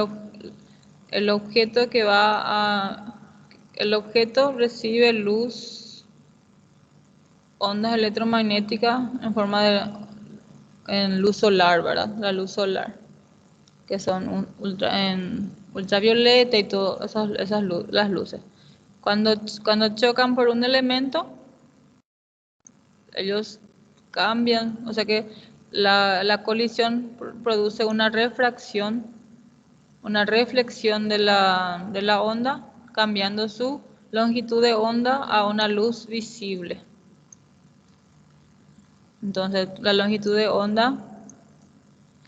objeto recibe luz, ondas electromagnéticas en luz solar, ¿verdad? La luz solar, que son en ultravioleta y todas las luces. Cuando chocan por un elemento, ellos cambian, o sea que la colisión produce una reflexión de la onda, cambiando su longitud de onda a una luz visible. Entonces, la longitud de onda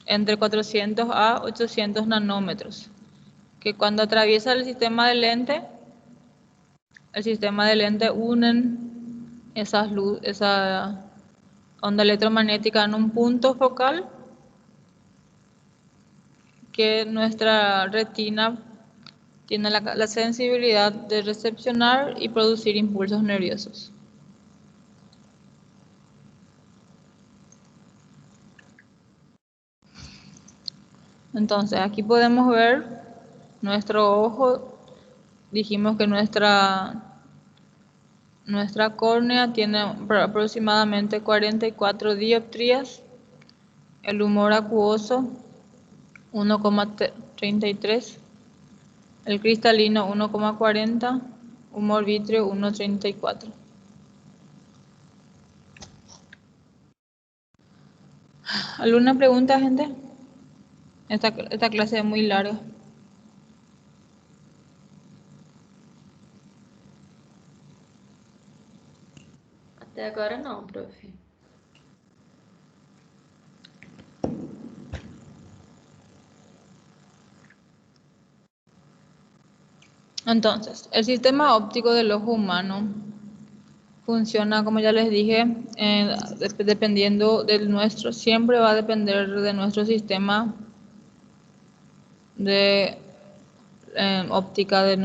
entre 400 a 800 nanómetros, que cuando atraviesa el sistema de lente unen esa onda electromagnética en un punto focal que nuestra retina tiene la sensibilidad de recepcionar y producir impulsos nerviosos. Entonces, aquí podemos ver nuestro ojo. Dijimos que nuestra córnea tiene aproximadamente 44 dioptrías. El humor acuoso 1,33, el cristalino 1,40, humor vítreo 1,34. ¿Alguna pregunta, gente? Esta clase es muy larga. Até agora não, prof. Entonces, el sistema óptico del ojo humano funciona, como ya les dije, dependiendo del nuestro, siempre va a depender de nuestro sistema de óptica de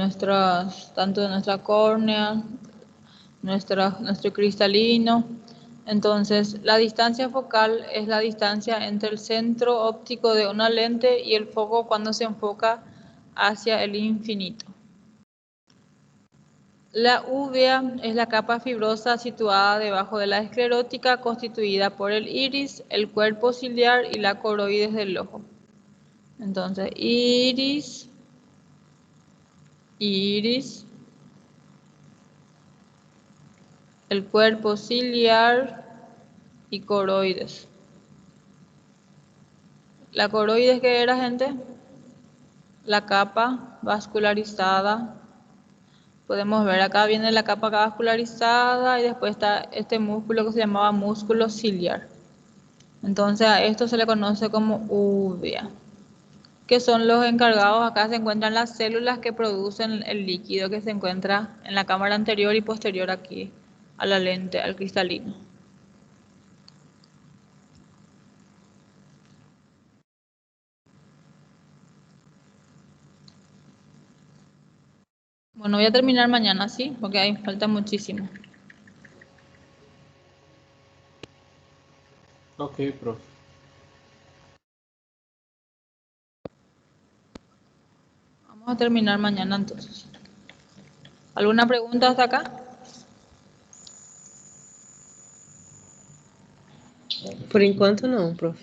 tanto de nuestra córnea, nuestro cristalino. Entonces, la distancia focal es la distancia entre el centro óptico de una lente y el foco cuando se enfoca hacia el infinito. La úvea es la capa fibrosa situada debajo de la esclerótica constituida por el iris, el cuerpo ciliar y la coroides del ojo. Entonces, iris, el cuerpo ciliar y coroides. La coroides, ¿qué era, gente? La capa vascularizada. Podemos ver acá viene la capa vascularizada y después está este músculo que se llamaba músculo ciliar. Entonces a esto se le conoce como úvea, que son los encargados. Acá se encuentran las células que producen el líquido que se encuentra en la cámara anterior y posterior aquí a la lente, al cristalino. Bueno, voy a terminar mañana, ¿sí? Porque ahí falta muchísimo. Ok, profe. Vamos a terminar mañana entonces. ¿Alguna pregunta hasta acá? Por enquanto não, prof.